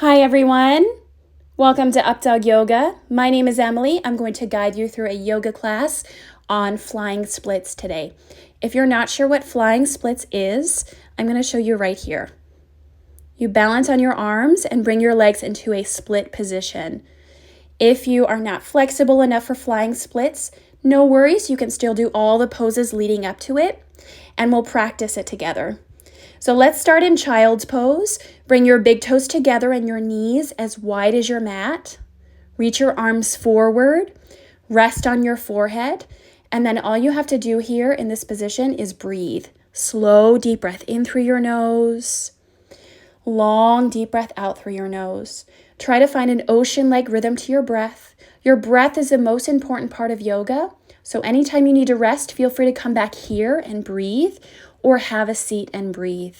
Hi everyone, welcome to Updawg-Yoga. My name is Emily. I'm going to guide you through a yoga class on flying splits today. If you're not sure what flying splits is, I'm going to show you right here. You balance on your arms and bring your legs into a split position. If you are not flexible enough for flying splits, no worries, you can still do all the poses leading up to it, and we'll practice it together. So let's start in child's pose. Bring your big toes together and your knees as wide as your mat. Reach your arms forward. Rest on your forehead. And then all you have to do here in this position is breathe. Slow, deep breath in through your nose. Long, deep breath out through your nose. Try to find an ocean-like rhythm to your breath. Your breath is the most important part of yoga. So anytime you need to rest, feel free to come back here and breathe, or have a seat and breathe.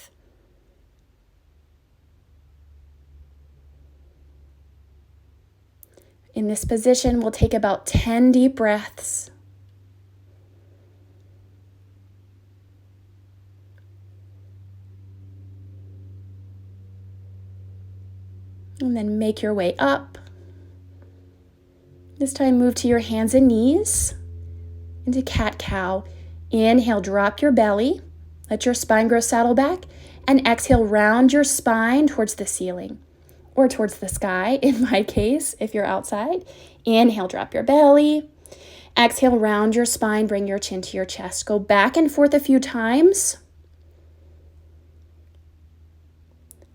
In this position, we'll take about 10 deep breaths. And then make your way up. This time, move to your hands and knees into cat-cow. Inhale, drop your belly. Let your spine grow saddle back. And exhale, round your spine towards the ceiling or towards the sky, in my case, if you're outside. Inhale, drop your belly. Exhale, round your spine, bring your chin to your chest. Go back and forth a few times.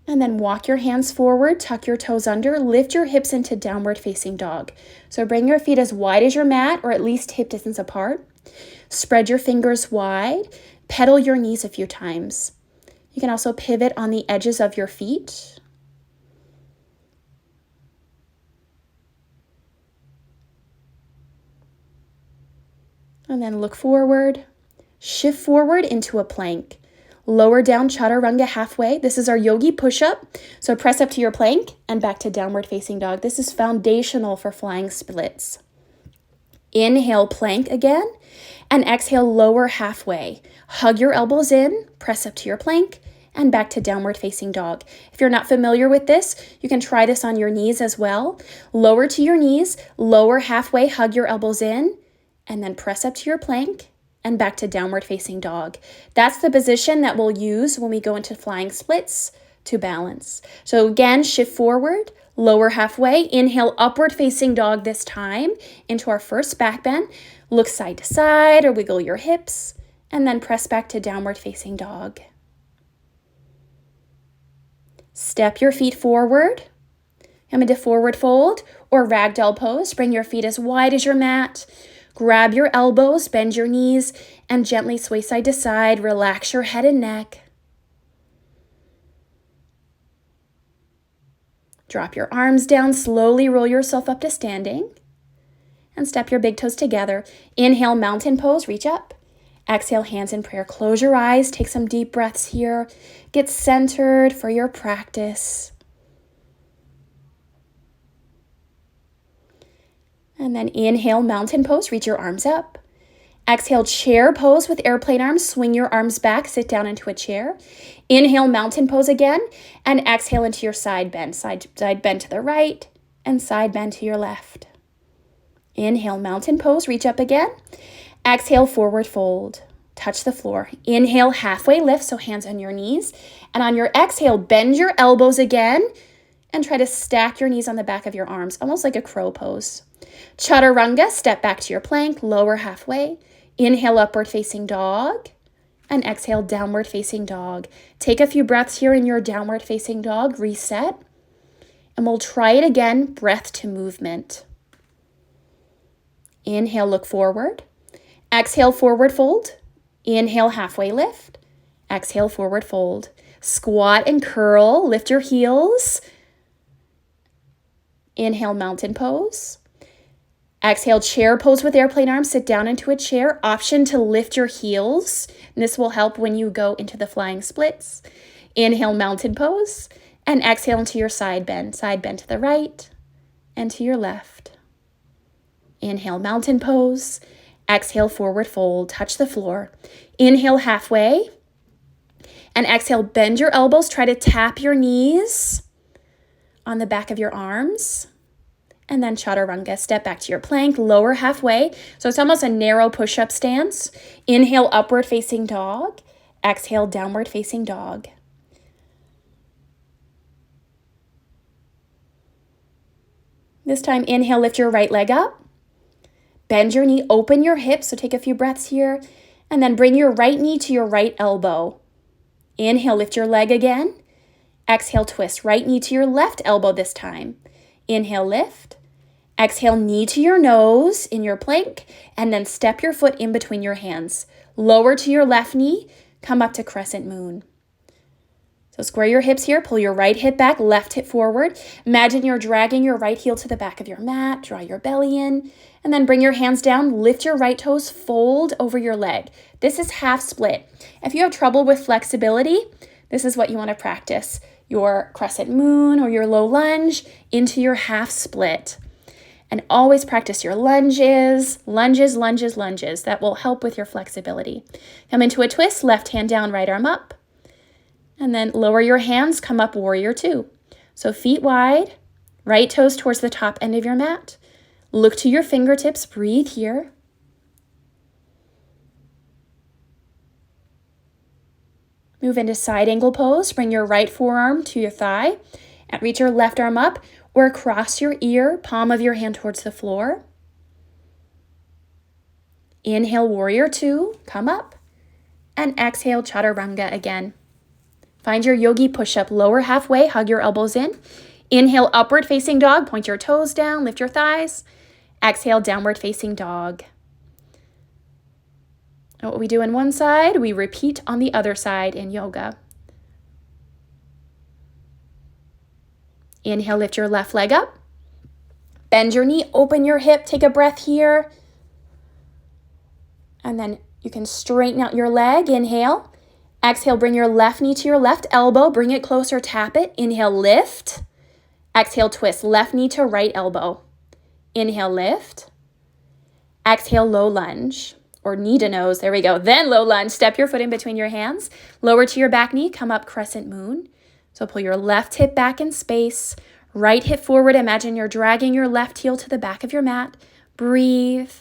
And then walk your hands forward, tuck your toes under, lift your hips into downward facing dog. So bring your feet as wide as your mat, or at least hip distance apart. Spread your fingers wide. Pedal your knees a few times. You can also pivot on the edges of your feet. And then look forward. Shift forward into a plank. Lower down chaturanga halfway. This is our yogi push-up. So press up to your plank and back to downward facing dog. This is foundational for flying splits. Inhale, plank again. And exhale, lower halfway. Hug your elbows in, press up to your plank, and back to downward facing dog. If you're not familiar with this, you can try this on your knees as well. Lower to your knees, lower halfway, hug your elbows in, and then press up to your plank and back to downward facing dog. That's the position that we'll use when we go into flying splits to balance. So again, shift forward, lower halfway, inhale, upward facing dog this time into our first back bend. Look side to side or wiggle your hips, and then press back to downward facing dog. Step your feet forward. Come into forward fold or ragdoll pose. Bring your feet as wide as your mat. Grab your elbows, bend your knees, and gently sway side to side. Relax your head and neck. Drop your arms down, slowly roll yourself up to standing. And step your big toes together. Inhale, mountain pose, reach up. Exhale, hands in prayer. Close your eyes, take some deep breaths here. Get centered for your practice. And then inhale, mountain pose, reach your arms up. Exhale, chair pose with airplane arms. Swing your arms back, sit down into a chair. Inhale, mountain pose again. And exhale into your side bend. Side bend to the right and side bend to your left. Inhale, mountain pose, reach up again. Exhale, forward fold. Touch the floor. Inhale, halfway lift, so hands on your knees. And on your exhale, bend your elbows again and try to stack your knees on the back of your arms, almost like a crow pose. Chaturanga, step back to your plank, lower halfway. Inhale, upward facing dog. And exhale, downward facing dog. Take a few breaths here in your downward facing dog. Reset. And we'll try it again, breath to movement. Inhale, look forward. Exhale, forward fold. Inhale, halfway lift. Exhale, forward fold. Squat and curl. Lift your heels. Inhale, mountain pose. Exhale, chair pose with airplane arms. Sit down into a chair. Option to lift your heels. And this will help when you go into the flying splits. Inhale, mountain pose. And exhale into your side bend. Side bend to the right and to your left. Inhale, mountain pose. Exhale, forward fold. Touch the floor. Inhale, halfway. And exhale, bend your elbows. Try to tap your knees. on the back of your arms. And then chaturanga, step back to your plank, lower halfway. So it's almost a narrow push-up stance. Inhale, upward facing dog. Exhale, downward facing dog. This time, inhale, lift your right leg up. Bend your knee, open your hips. So take a few breaths here. And then bring your right knee to your right elbow. Inhale, lift your leg again. Exhale, twist. Right knee to your left elbow this time. Inhale, lift. Exhale, knee to your nose in your plank. And then step your foot in between your hands. Lower to your left knee. Come up to crescent moon. So square your hips here, pull your right hip back, left hip forward. Imagine you're dragging your right heel to the back of your mat, draw your belly in, and then bring your hands down, lift your right toes, fold over your leg. This is half split. If you have trouble with flexibility, this is what you want to practice. Your crescent moon or your low lunge into your half split. And always practice your lunges. That will help with your flexibility. Come into a twist, left hand down, right arm up. And then lower your hands, come up, warrior two. So feet wide, right toes towards the top end of your mat. Look to your fingertips, breathe here. Move into side angle pose, bring your right forearm to your thigh and reach your left arm up or across your ear, palm of your hand towards the floor. Inhale, warrior two, come up. And exhale, chaturanga again. Find your yogi push-up, lower halfway, hug your elbows in. Inhale, upward facing dog, point your toes down, lift your thighs. Exhale, downward facing dog. And what we do on one side, we repeat on the other side in yoga. Inhale, lift your left leg up. Bend your knee, open your hip, take a breath here. And then you can straighten out your leg, inhale. Exhale, bring your left knee to your left elbow, bring it closer, tap it. Inhale, lift. Exhale, twist, left knee to right elbow. Inhale, lift. Exhale, low lunge, or knee to nose, there we go. Then low lunge, step your foot in between your hands. Lower to your back knee, come up crescent moon. So pull your left hip back in space, right hip forward. Imagine you're dragging your left heel to the back of your mat. Breathe.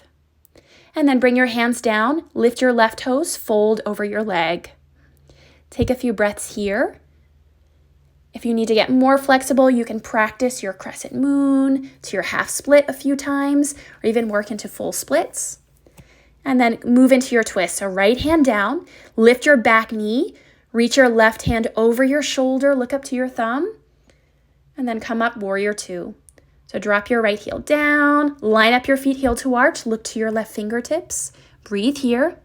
And then bring your hands down, lift your left toes, fold over your leg. Take a few breaths here. If you need to get more flexible, you can practice your crescent moon to your half split a few times, or even work into full splits. And then move into your twist. So right hand down, lift your back knee, reach your left hand over your shoulder, look up to your thumb, and then come up, warrior two. So drop your right heel down, line up your feet heel to arch, look to your left fingertips, breathe here.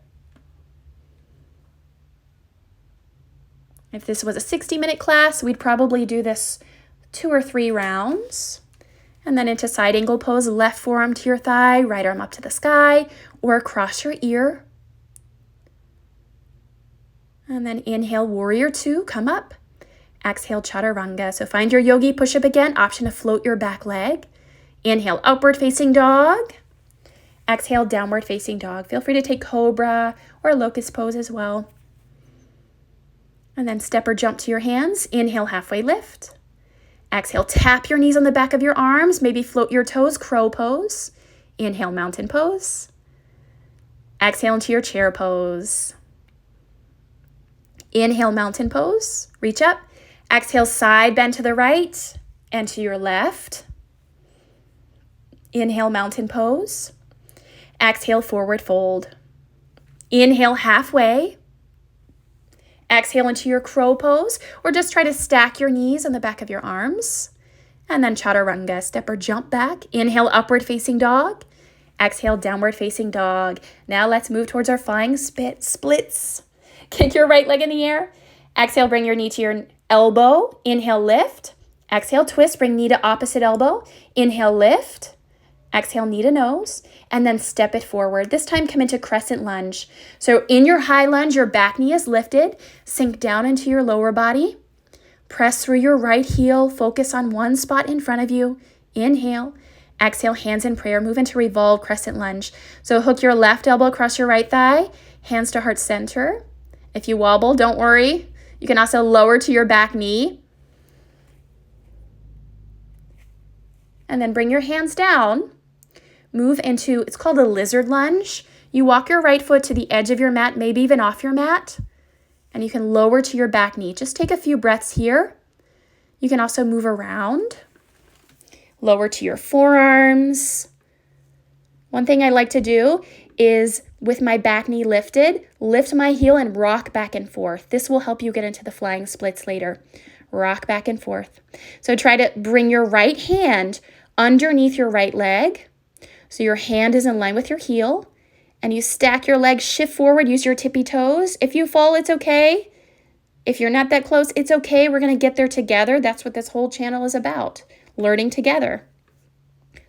If this was a 60-minute class, we'd probably do this 2 or 3 rounds. And then into side angle pose, left forearm to your thigh, right arm up to the sky, or across your ear. And then inhale, warrior two, come up. Exhale, chaturanga. So find your yogi push-up again, option to float your back leg. Inhale, upward facing dog. Exhale, downward facing dog. Feel free to take cobra or locust pose as well. And then step or jump to your hands. Inhale, halfway lift. Exhale, tap your knees on the back of your arms. Maybe float your toes, crow pose. Inhale, mountain pose. Exhale into your chair pose. Inhale, mountain pose. Reach up. Exhale, side bend to the right and to your left. Inhale, mountain pose. Exhale, forward fold. Inhale, halfway. Exhale into your crow pose, or just try to stack your knees on the back of your arms. And then chaturanga, step or jump back. Inhale, upward facing dog. Exhale, downward facing dog. Now let's move towards our flying splits. Kick your right leg in the air. Exhale, bring your knee to your elbow. Inhale, lift. Exhale, twist, bring knee to opposite elbow. Inhale, lift. Exhale, knee to nose, and then step it forward. This time, come into crescent lunge. So in your high lunge, your back knee is lifted. Sink down into your lower body. Press through your right heel. Focus on one spot in front of you. Inhale. Exhale, hands in prayer. Move into revolve crescent lunge. So hook your left elbow across your right thigh. Hands to heart center. If you wobble, don't worry. You can also lower to your back knee. And then bring your hands down. Move into, it's called a lizard lunge. You walk your right foot to the edge of your mat, maybe even off your mat. And you can lower to your back knee. Just take a few breaths here. You can also move around. Lower to your forearms. One thing I like to do is with my back knee lifted, lift my heel and rock back and forth. This will help you get into the flying splits later. Rock back and forth. So try to bring your right hand underneath your right leg. So your hand is in line with your heel. And you stack your legs, shift forward, use your tippy toes. If you fall, it's okay. If you're not that close, it's okay. We're going to get there together. That's what this whole channel is about, learning together.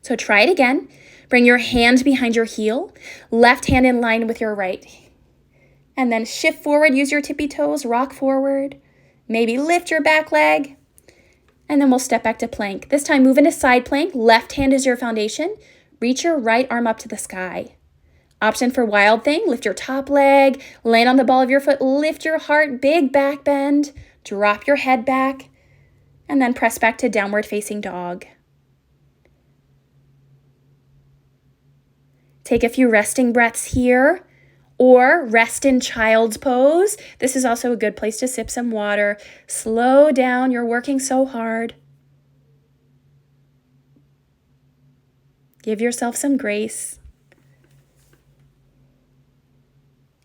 So try it again. Bring your hand behind your heel, left hand in line with your right. And then shift forward, use your tippy toes, rock forward. Maybe lift your back leg. And then we'll step back to plank. This time move into side plank. Left hand is your foundation. Reach your right arm up to the sky. Option for wild thing, lift your top leg, land on the ball of your foot, lift your heart, big back bend, drop your head back, and then press back to downward facing dog. Take a few resting breaths here, or rest in child's pose. This is also a good place to sip some water. Slow down, you're working so hard. Give yourself some grace.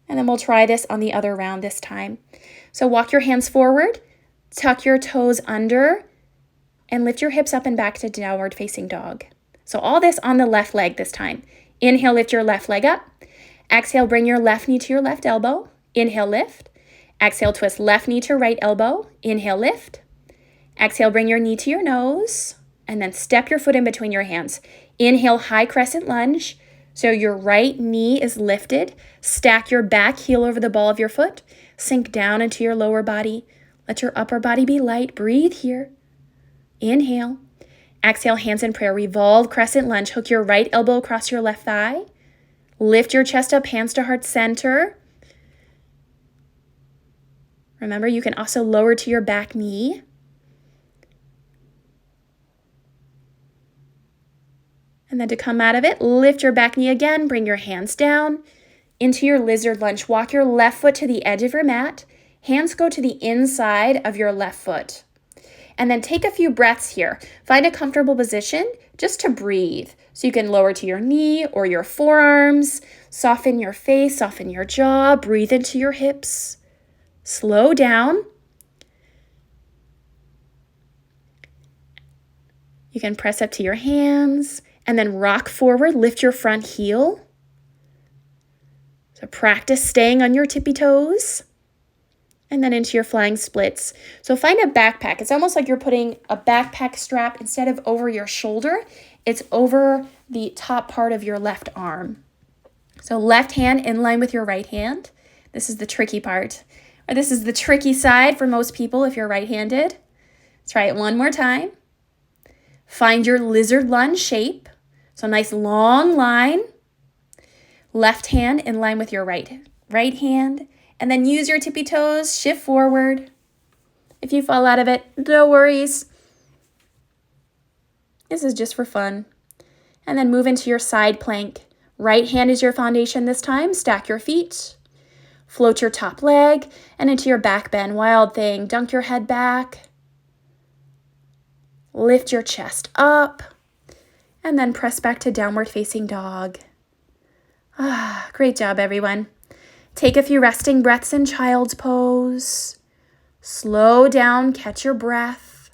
And then we'll try this on the other round this time. So walk your hands forward, tuck your toes under, and lift your hips up and back to downward facing dog. So all this on the left leg this time. Inhale, lift your left leg up. Exhale, bring your left knee to your left elbow. Inhale, lift. Exhale, twist left knee to right elbow. Inhale, lift. Exhale, bring your knee to your nose, and then step your foot in between your hands. Inhale, high crescent lunge. So your right knee is lifted. Stack your back heel over the ball of your foot. Sink down into your lower body. Let your upper body be light. Breathe here. Inhale. Exhale, hands in prayer. Revolve, crescent lunge. Hook your right elbow across your left thigh. Lift your chest up, hands to heart center. Remember, you can also lower to your back knee. And then to come out of it, lift your back knee again, bring your hands down into your lizard lunge. Walk your left foot to the edge of your mat. Hands go to the inside of your left foot. And then take a few breaths here. Find a comfortable position just to breathe. So you can lower to your knee or your forearms. Soften your face, soften your jaw. Breathe into your hips. Slow down. You can press up to your hands. And then rock forward, lift your front heel. So practice staying on your tippy toes. And then into your flying splits. So find a backpack. It's almost like you're putting a backpack strap instead of over your shoulder. It's over the top part of your left arm. So left hand in line with your right hand. This is the tricky part. Or this is the tricky side for most people if you're right-handed. Let's try it one more time. Find your lizard lunge shape. So nice long line. Left hand in line with your right hand. And then use your tippy toes, shift forward. If you fall out of it, no worries. This is just for fun. And then move into your side plank. Right hand is your foundation this time. Stack your feet. Float your top leg and into your back bend. Wild thing. Dunk your head back. Lift your chest up. And then press back to downward facing dog. Great job, everyone. Take a few resting breaths in child's pose. Slow down, catch your breath.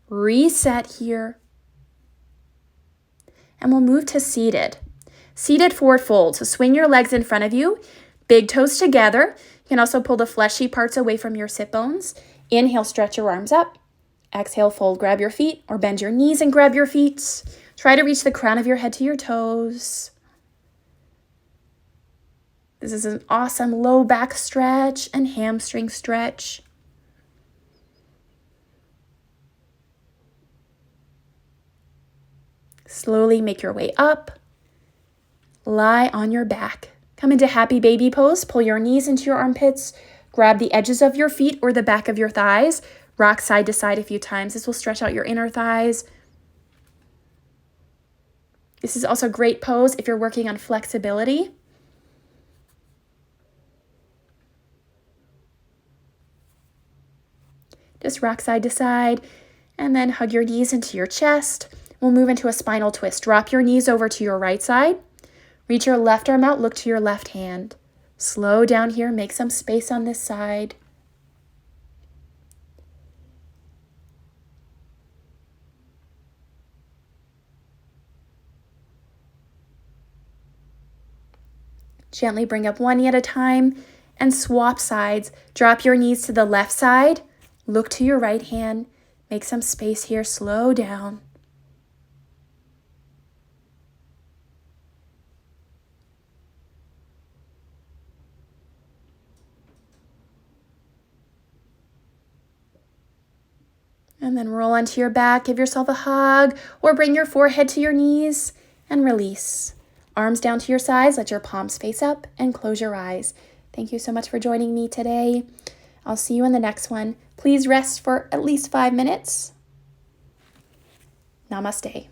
Reset here. And we'll move to seated. Seated forward fold. So swing your legs in front of you. Big toes together. You can also pull the fleshy parts away from your sit bones. Inhale, stretch your arms up. Exhale, fold, grab your feet, or bend your knees and grab your feet. Try to reach the crown of your head to your toes. This is an awesome low back stretch and hamstring stretch. Slowly make your way up. Lie on your back. Come into happy baby pose. Pull your knees into your armpits. Grab the edges of your feet or the back of your thighs. Rock side to side a few times. This will stretch out your inner thighs. This is also a great pose if you're working on flexibility. Just rock side to side, and then hug your knees into your chest. We'll move into a spinal twist. Drop your knees over to your right side. Reach your left arm out, look to your left hand. Slow down here, make some space on this side. Gently bring up one knee at a time and swap sides. Drop your knees to the left side. Look to your right hand. Make some space here. Slow down. And then roll onto your back. Give yourself a hug or bring your forehead to your knees and release. Arms down to your sides. Let your palms face up and close your eyes. Thank you so much for joining me today. I'll see you in the next one. Please rest for at least 5 minutes. Namaste.